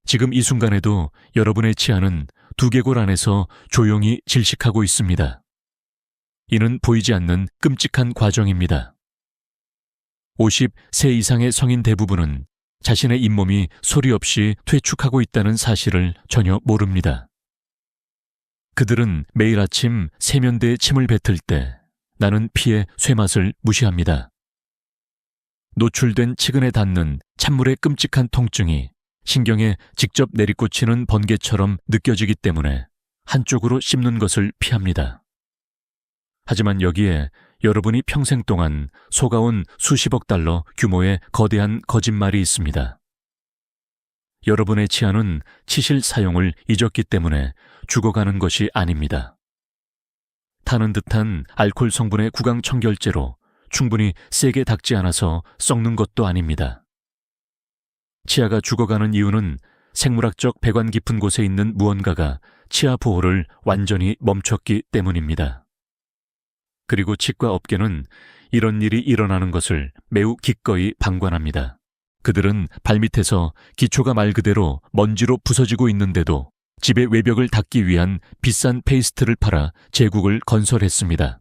지금 이 순간에도 여러분의 치아는 두개골 안에서 조용히 질식하고 있습니다. 이는 보이지 않는 끔찍한 과정입니다. 50세 이상의 성인 대부분은 자신의 잇몸이 소리 없이 퇴축하고 있다는 사실을 전혀 모릅니다. 그들은 매일 아침 세면대에 침을 뱉을 때 나는 피의 쇠맛을 무시합니다. 노출된 치근에 닿는 찬물의 끔찍한 통증이 신경에 직접 내리꽂히는 번개처럼 느껴지기 때문에 한쪽으로 씹는 것을 피합니다. 하지만 여기에 여러분이 평생 동안 속아온 수십억 달러 규모의 거대한 거짓말이 있습니다. 여러분의 치아는 치실 사용을 잊었기 때문에 죽어가는 것이 아닙니다. 타는 듯한 알코올 성분의 구강청결제로 충분히 세게 닦지 않아서 썩는 것도 아닙니다. 치아가 죽어가는 이유는 생물학적 배관 깊은 곳에 있는 무언가가 치아 보호를 완전히 멈췄기 때문입니다. 그리고 치과 업계는 이런 일이 일어나는 것을 매우 기꺼이 방관합니다. 그들은 발밑에서 기초가 말 그대로 먼지로 부서지고 있는데도 집의 외벽을 닦기 위한 비싼 페이스트를 팔아 제국을 건설했습니다.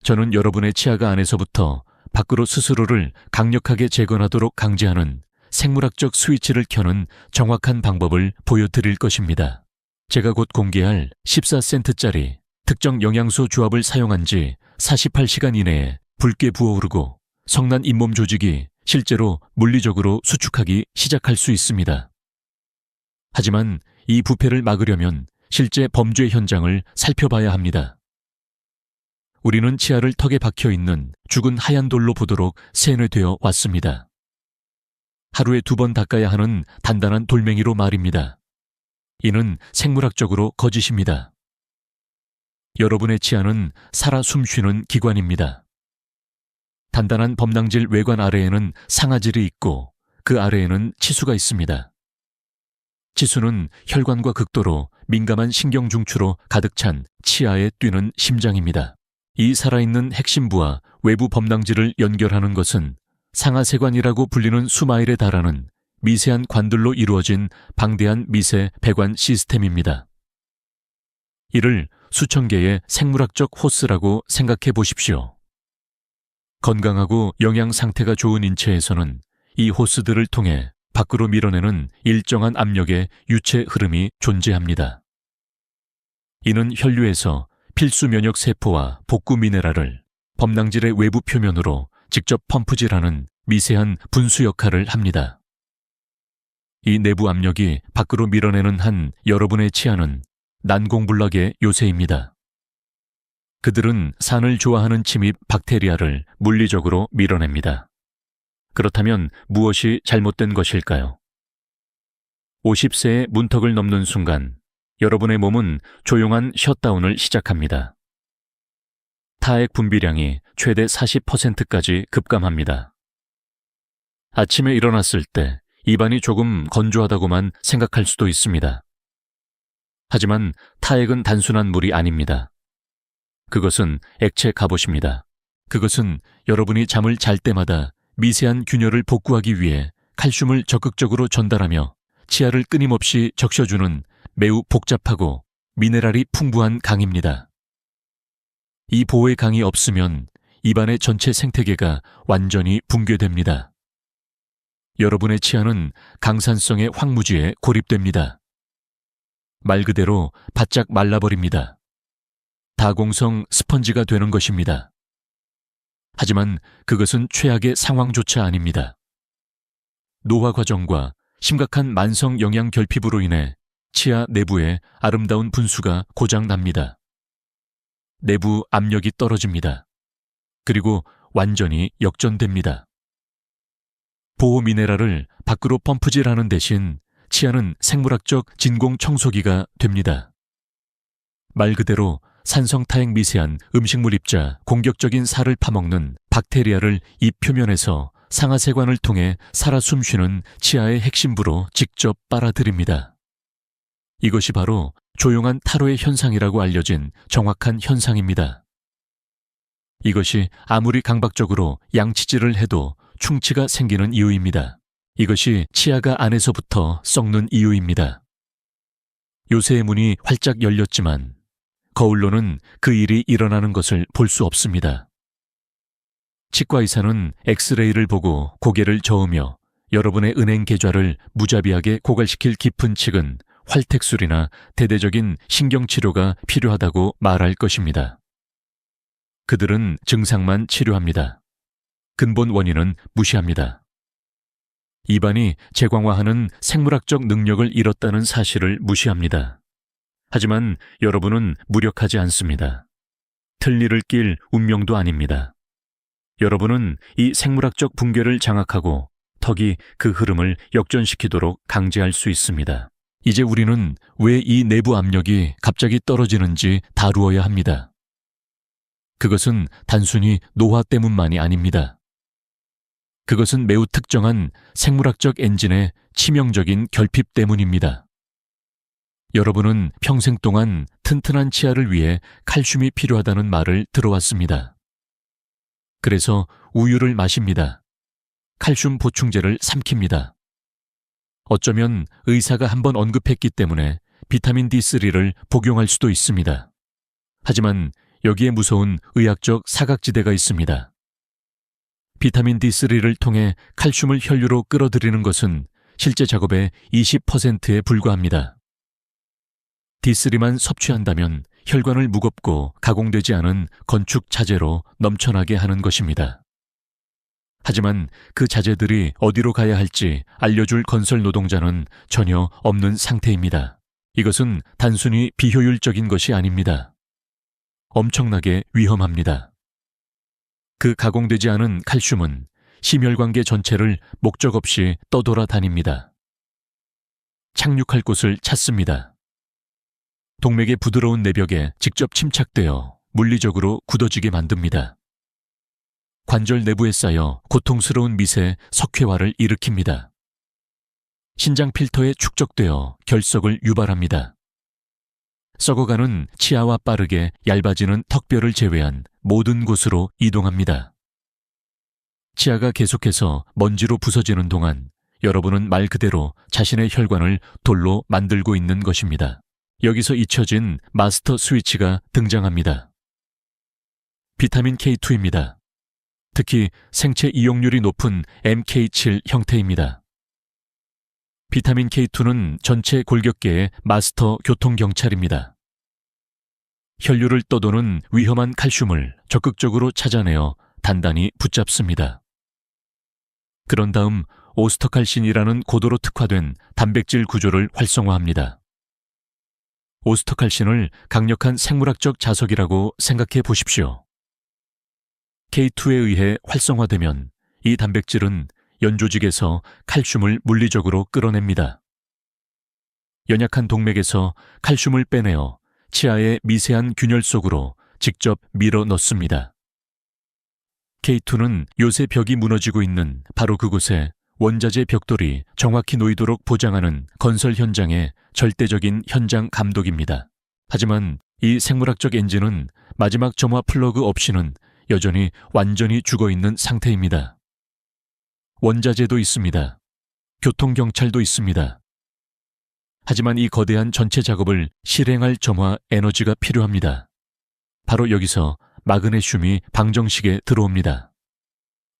저는 여러분의 치아가 안에서부터 밖으로 스스로를 강력하게 재건하도록 강제하는 생물학적 스위치를 켜는 정확한 방법을 보여드릴 것입니다. 제가 곧 공개할 14센트짜리 특정 영양소 조합을 사용한 지 48시간 이내에 붉게 부어오르고 성난 잇몸 조직이 실제로 물리적으로 수축하기 시작할 수 있습니다. 하지만 이 부패를 막으려면 실제 범죄 현장을 살펴봐야 합니다. 우리는 치아를 턱에 박혀있는 죽은 하얀 돌로 보도록 세뇌되어 왔습니다. 하루에 2번 닦아야 하는 단단한 돌멩이로 말입니다. 이는 생물학적으로 거짓입니다. 여러분의 치아는 살아 숨쉬는 기관입니다. 단단한 범랑질 외관 아래에는 상아질이 있고 그 아래에는 치수가 있습니다. 치수는 혈관과 극도로 민감한 신경중추로 가득 찬 치아에 뛰는 심장입니다. 이 살아있는 핵심부와 외부 범랑질을 연결하는 것은 상하세관이라고 불리는 수마일에 달하는 미세한 관들로 이루어진 방대한 미세 배관 시스템입니다. 이를 수천 개의 생물학적 호스라고 생각해 보십시오. 건강하고 영양 상태가 좋은 인체에서는 이 호스들을 통해 밖으로 밀어내는 일정한 압력의 유체 흐름이 존재합니다. 이는 혈류에서 필수 면역 세포와 복구 미네랄을 범랑질의 외부 표면으로 직접 펌프질하는 미세한 분수 역할을 합니다. 이 내부 압력이 밖으로 밀어내는 한 여러분의 치아는 난공불락의 요새입니다. 그들은 산을 좋아하는 침입 박테리아를 물리적으로 밀어냅니다. 그렇다면 무엇이 잘못된 것일까요? 50세의 문턱을 넘는 순간 여러분의 몸은 조용한 셧다운을 시작합니다. 타액 분비량이 최대 40%까지 급감합니다. 아침에 일어났을 때 입안이 조금 건조하다고만 생각할 수도 있습니다. 하지만 타액은 단순한 물이 아닙니다. 그것은 액체 갑옷입니다. 그것은 여러분이 잠을 잘 때마다 미세한 균열을 복구하기 위해 칼슘을 적극적으로 전달하며 치아를 끊임없이 적셔주는 매우 복잡하고 미네랄이 풍부한 강입니다. 이 보호의 강이 없으면 입안의 전체 생태계가 완전히 붕괴됩니다. 여러분의 치아는 강산성의 황무지에 고립됩니다. 말 그대로 바짝 말라버립니다. 다공성 스펀지가 되는 것입니다. 하지만 그것은 최악의 상황조차 아닙니다. 노화 과정과 심각한 만성 영양 결핍으로 인해 치아 내부의 아름다운 분수가 고장납니다. 내부 압력이 떨어집니다. 그리고 완전히 역전됩니다. 보호 미네랄을 밖으로 펌프질하는 대신 치아는 생물학적 진공 청소기가 됩니다. 말 그대로 산성타액 미세한 음식물 입자 공격적인 살을 파먹는 박테리아를 입 표면에서 상하세관을 통해 살아 숨쉬는 치아의 핵심부로 직접 빨아들입니다. 이것이 바로 조용한 탈호의 현상이라고 알려진 정확한 현상입니다. 이것이 아무리 강박적으로 양치질을 해도 충치가 생기는 이유입니다. 이것이 치아가 안에서부터 썩는 이유입니다. 요새의 문이 활짝 열렸지만 거울로는 그 일이 일어나는 것을 볼 수 없습니다. 치과 의사는 엑스레이를 보고 고개를 저으며 여러분의 은행 계좌를 무자비하게 고갈시킬 깊은 칙은 활택술이나 대대적인 신경치료가 필요하다고 말할 것입니다. 그들은 증상만 치료합니다. 근본 원인은 무시합니다. 입안이 제광화하는 생물학적 능력을 잃었다는 사실을 무시합니다. 하지만 여러분은 무력하지 않습니다. 틀니를 낄 운명도 아닙니다. 여러분은 이 생물학적 붕괴를 장악하고 턱이 그 흐름을 역전시키도록 강제할 수 있습니다. 이제 우리는 왜 이 내부 압력이 갑자기 떨어지는지 다루어야 합니다. 그것은 단순히 노화 때문만이 아닙니다. 그것은 매우 특정한 생물학적 엔진의 치명적인 결핍 때문입니다. 여러분은 평생 동안 튼튼한 치아를 위해 칼슘이 필요하다는 말을 들어왔습니다. 그래서 우유를 마십니다. 칼슘 보충제를 삼킵니다. 어쩌면 의사가 한번 언급했기 때문에 비타민 D3를 복용할 수도 있습니다. 하지만 여기에 무서운 의학적 사각지대가 있습니다. 비타민 D3를 통해 칼슘을 혈류로 끌어들이는 것은 실제 작업의 20%에 불과합니다. D3만 섭취한다면 혈관을 무겁고 가공되지 않은 건축 자재로 넘쳐나게 하는 것입니다. 하지만 그 자재들이 어디로 가야 할지 알려줄 건설 노동자는 전혀 없는 상태입니다. 이것은 단순히 비효율적인 것이 아닙니다. 엄청나게 위험합니다. 그 가공되지 않은 칼슘은 심혈관계 전체를 목적 없이 떠돌아다닙니다. 착륙할 곳을 찾습니다. 동맥의 부드러운 내벽에 직접 침착되어 물리적으로 굳어지게 만듭니다. 관절 내부에 쌓여 고통스러운 밑의 석회화를 일으킵니다. 신장 필터에 축적되어 결석을 유발합니다. 썩어가는 치아와 빠르게 얇아지는 턱뼈를 제외한 모든 곳으로 이동합니다. 치아가 계속해서 먼지로 부서지는 동안 여러분은 말 그대로 자신의 혈관을 돌로 만들고 있는 것입니다. 여기서 잊혀진 마스터 스위치가 등장합니다. 비타민 K2입니다. 특히 생체 이용률이 높은 MK7 형태입니다. 비타민 K2는 전체 골격계의 마스터 교통경찰입니다. 혈류를 떠도는 위험한 칼슘을 적극적으로 찾아내어 단단히 붙잡습니다. 그런 다음 오스터칼신이라는 고도로 특화된 단백질 구조를 활성화합니다. 오스터칼신을 강력한 생물학적 자석이라고 생각해 보십시오. K2에 의해 활성화되면 이 단백질은 연조직에서 칼슘을 물리적으로 끌어냅니다. 연약한 동맥에서 칼슘을 빼내어 치아의 미세한 균열 속으로 직접 밀어 넣습니다. K2는 요새 벽이 무너지고 있는 바로 그곳에 원자재 벽돌이 정확히 놓이도록 보장하는 건설 현장의 절대적인 현장 감독입니다. 하지만 이 생물학적 엔진은 마지막 점화 플러그 없이는 여전히 완전히 죽어있는 상태입니다. 원자재도 있습니다. 교통경찰도 있습니다. 하지만 이 거대한 전체 작업을 실행할 점화 에너지가 필요합니다. 바로 여기서 마그네슘이 방정식에 들어옵니다.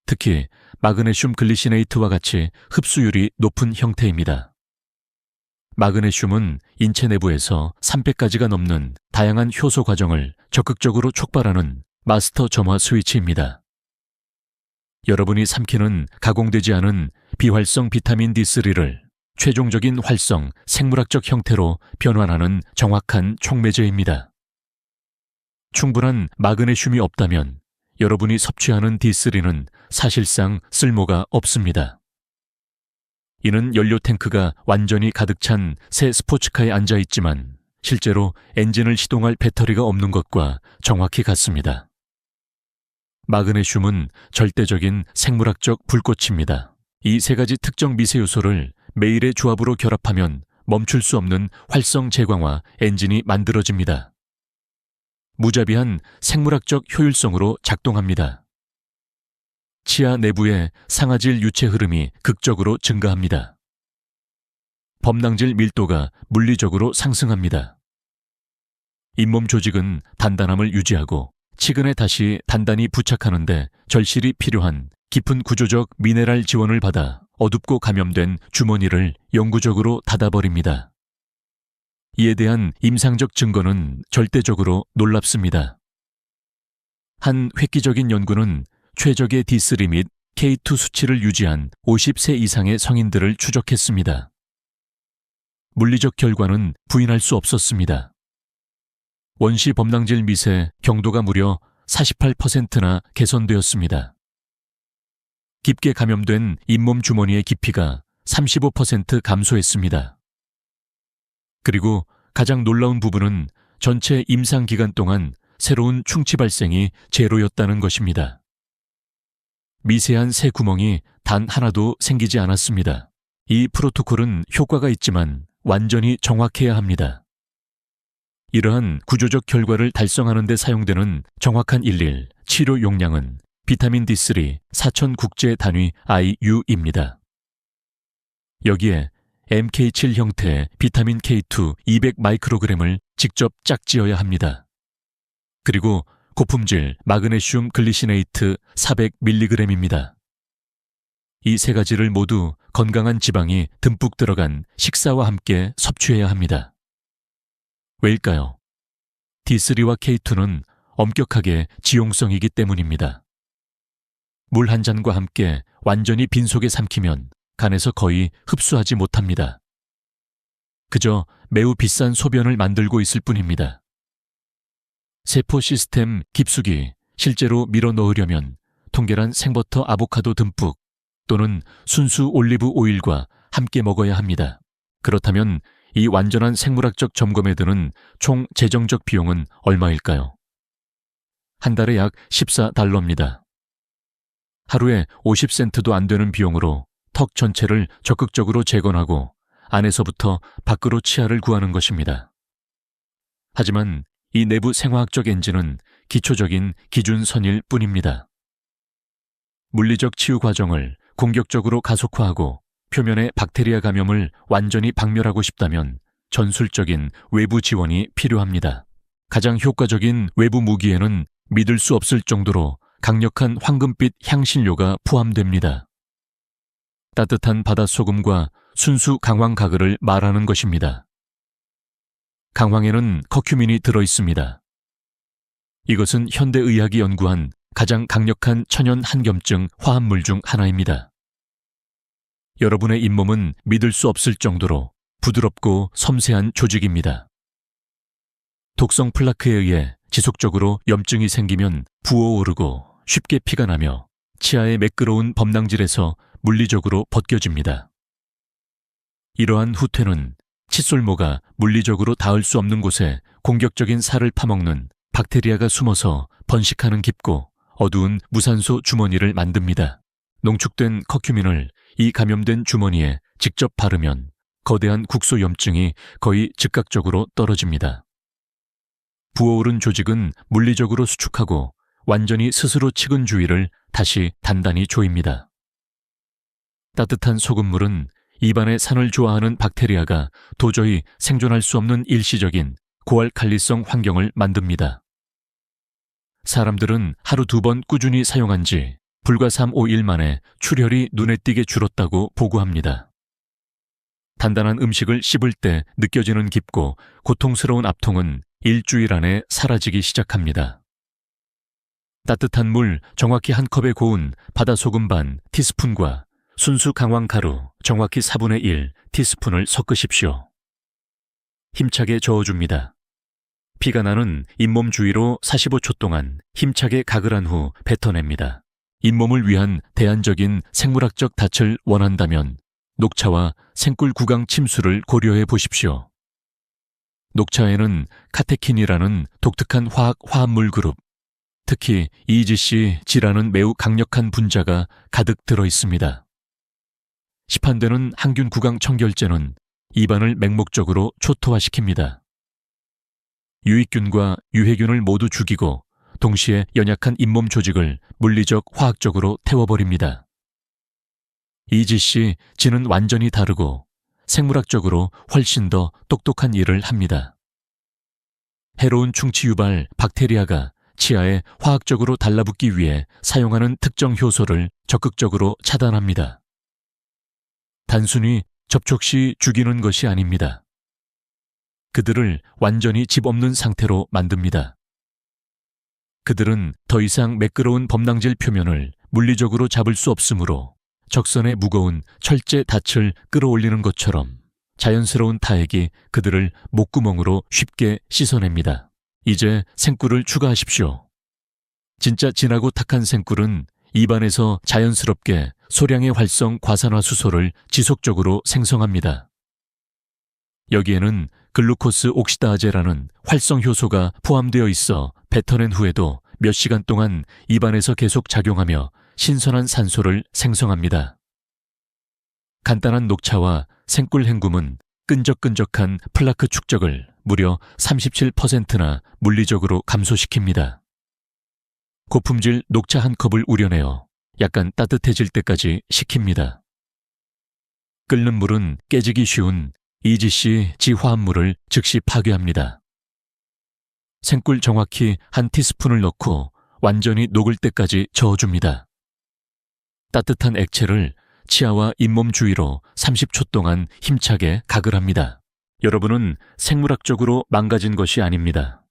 특히 마그네슘 글리시네이트와 같이 흡수율이 높은 형태입니다. 마그네슘은 인체 내부에서 300가지가 넘는 다양한 효소 과정을 적극적으로 촉발하는 마스터 점화 스위치입니다. 여러분이 삼키는 가공되지 않은 비활성 비타민 D3를 최종적인 활성 생물학적 형태로 변환하는 정확한 촉매제입니다. 충분한 마그네슘이 없다면 여러분이 섭취하는 D3는 사실상 쓸모가 없습니다. 이는 연료 탱크가 완전히 가득 찬 새 스포츠카에 앉아 있지만 실제로 엔진을 시동할 배터리가 없는 것과 정확히 같습니다. 마그네슘은 절대적인 생물학적 불꽃입니다. 이 세 가지 특정 미세 요소를 매일의 조합으로 결합하면 멈출 수 없는 활성 제광화 엔진이 만들어집니다. 무자비한 생물학적 효율성으로 작동합니다. 치아 내부의 상아질 유체 흐름이 극적으로 증가합니다. 범낭질 밀도가 물리적으로 상승합니다. 잇몸 조직은 단단함을 유지하고 치근에 다시 단단히 부착하는데 절실히 필요한 깊은 구조적 미네랄 지원을 받아 어둡고 감염된 주머니를 영구적으로 닫아버립니다. 이에 대한 임상적 증거는 절대적으로 놀랍습니다. 한 획기적인 연구는 최적의 D3 및 K2 수치를 유지한 50세 이상의 성인들을 추적했습니다. 물리적 결과는 부인할 수 없었습니다. 원시 범낭질 밑의 경도가 무려 48%나 개선되었습니다. 깊게 감염된 잇몸 주머니의 깊이가 35% 감소했습니다. 그리고 가장 놀라운 부분은 전체 임상 기간 동안 새로운 충치 발생이 제로였다는 것입니다. 미세한 새 구멍이 단 하나도 생기지 않았습니다. 이 프로토콜은 효과가 있지만 완전히 정확해야 합니다. 이러한 구조적 결과를 달성하는 데 사용되는 정확한 일일 치료 용량은 비타민 D3 4000 국제 단위 IU입니다. 여기에 MK7 형태의 비타민 K2 200 마이크로그램을 직접 짝지어야 합니다. 그리고 고품질 마그네슘 글리시네이트 400mg입니다. 이 세 가지를 모두 건강한 지방이 듬뿍 들어간 식사와 함께 섭취해야 합니다. 왜일까요? D3와 K2는 엄격하게 지용성이기 때문입니다. 물 한 잔과 함께 완전히 빈속에 삼키면 간에서 거의 흡수하지 못합니다. 그저 매우 비싼 소변을 만들고 있을 뿐입니다. 세포 시스템 깊숙이 실제로 밀어 넣으려면 통계란 생버터 아보카도 듬뿍 또는 순수 올리브 오일과 함께 먹어야 합니다. 그렇다면 이 완전한 생물학적 점검에 드는 총 재정적 비용은 얼마일까요? 한 달에 약 14달러입니다. 하루에 50센트도 안 되는 비용으로 턱 전체를 적극적으로 재건하고 안에서부터 밖으로 치아를 구하는 것입니다. 하지만 이 내부 생화학적 엔진은 기초적인 기준선일 뿐입니다. 물리적 치유 과정을 공격적으로 가속화하고 표면의 박테리아 감염을 완전히 박멸하고 싶다면 전술적인 외부 지원이 필요합니다. 가장 효과적인 외부 무기에는 믿을 수 없을 정도로 강력한 황금빛 향신료가 포함됩니다. 따뜻한 바닷소금과 순수 강황 가글을 말하는 것입니다. 강황에는 커큐민이 들어있습니다. 이것은 현대의학이 연구한 가장 강력한 천연 한겸증 화합물 중 하나입니다. 여러분의 잇몸은 믿을 수 없을 정도로 부드럽고 섬세한 조직입니다. 독성 플라크에 의해 지속적으로 염증이 생기면 부어오르고 쉽게 피가 나며 치아의 매끄러운 범낭질에서 물리적으로 벗겨집니다. 이러한 후퇴는 칫솔모가 물리적으로 닿을 수 없는 곳에 공격적인 살을 파먹는 박테리아가 숨어서 번식하는 깊고 어두운 무산소 주머니를 만듭니다. 농축된 커큐민을 이 감염된 주머니에 직접 바르면 거대한 국소 염증이 거의 즉각적으로 떨어집니다. 부어오른 조직은 물리적으로 수축하고 완전히 스스로 식은 주위를 다시 단단히 조입니다. 따뜻한 소금물은 입안의 산을 좋아하는 박테리아가 도저히 생존할 수 없는 일시적인 고알칼리성 환경을 만듭니다. 사람들은 하루 2번 꾸준히 사용한 지 불과 3-5일 만에 출혈이 눈에 띄게 줄었다고 보고합니다. 단단한 음식을 씹을 때 느껴지는 깊고 고통스러운 압통은 일주일 안에 사라지기 시작합니다. 따뜻한 물 정확히 한 컵에 고운 바다소금 반 티스푼과 순수 강황 가루 정확히 4분의 1 티스푼을 섞으십시오. 힘차게 저어줍니다. 피가 나는 잇몸 주위로 45초 동안 힘차게 가글한 후 뱉어냅니다. 잇몸을 위한 대안적인 생물학적 닻을 원한다면 녹차와 생꿀 구강 침수를 고려해 보십시오. 녹차에는 카테킨이라는 독특한 화합물 그룹, 특히 EGCG라는 매우 강력한 분자가 가득 들어 있습니다. 시판되는 항균 구강 청결제는 입안을 맹목적으로 초토화시킵니다. 유익균과 유해균을 모두 죽이고 동시에 연약한 잇몸 조직을 물리적, 화학적으로 태워버립니다. 이지씨, 지는 완전히 다르고 생물학적으로 훨씬 더 똑똑한 일을 합니다. 해로운 충치 유발 박테리아가 치아에 화학적으로 달라붙기 위해 사용하는 특정 효소를 적극적으로 차단합니다. 단순히 접촉 시 죽이는 것이 아닙니다. 그들을 완전히 집 없는 상태로 만듭니다. 그들은 더 이상 매끄러운 범랑질 표면을 물리적으로 잡을 수 없으므로 적선의 무거운 철제 닻을 끌어올리는 것처럼 자연스러운 타액이 그들을 목구멍으로 쉽게 씻어냅니다. 이제 생꿀을 추가하십시오. 진짜 진하고 탁한 생꿀은 입안에서 자연스럽게 소량의 활성 과산화수소를 지속적으로 생성합니다. 여기에는 글루코스 옥시다아제라는 활성 효소가 포함되어 있어 뱉어낸 후에도 몇 시간 동안 입안에서 계속 작용하며 신선한 산소를 생성합니다. 간단한 녹차와 생꿀 헹굼은 끈적끈적한 플라크 축적을 무려 37%나 물리적으로 감소시킵니다. 고품질 녹차 한 컵을 우려내어 약간 따뜻해질 때까지 식힙니다. 끓는 물은 깨지기 쉬운 이지씨 지화합물을 즉시 파괴합니다. 생꿀 정확히 한 티스푼을 넣고 완전히 녹을 때까지 저어줍니다. 따뜻한 액체를 치아와 잇몸 주위로 30초 동안 힘차게 가글합니다. 여러분은 생물학적으로 망가진 것이 아닙니다.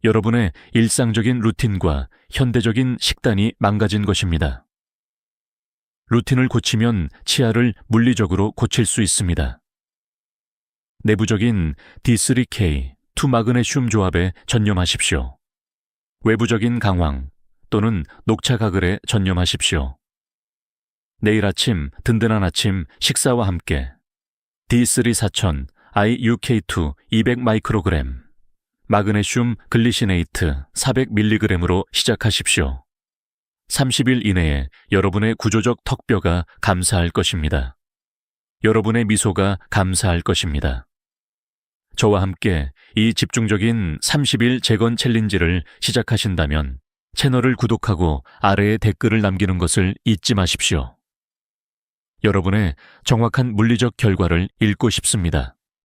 여러분의 일상적인 루틴과 현대적인 식단이 망가진 것입니다. 루틴을 고치면 치아를 물리적으로 고칠 수 있습니다. 내부적인 D3K, 2마그네슘 조합에 전념하십시오. 외부적인 강황 또는 녹차 가글에 전념하십시오. 내일 아침 든든한 아침 식사와 함께 D3 4000, IUK2 200 마이크로그램, 마그네슘 글리시네이트 400mg으로 시작하십시오. 30일 이내에 여러분의 구조적 턱뼈가 감사할 것입니다. 여러분의 미소가 감사할 것입니다. 저와 함께 이 집중적인 30일 재건 챌린지를 시작하신다면 채널을 구독하고 아래에 댓글을 남기는 것을 잊지 마십시오. 여러분의 정확한 물리적 결과를 읽고 싶습니다.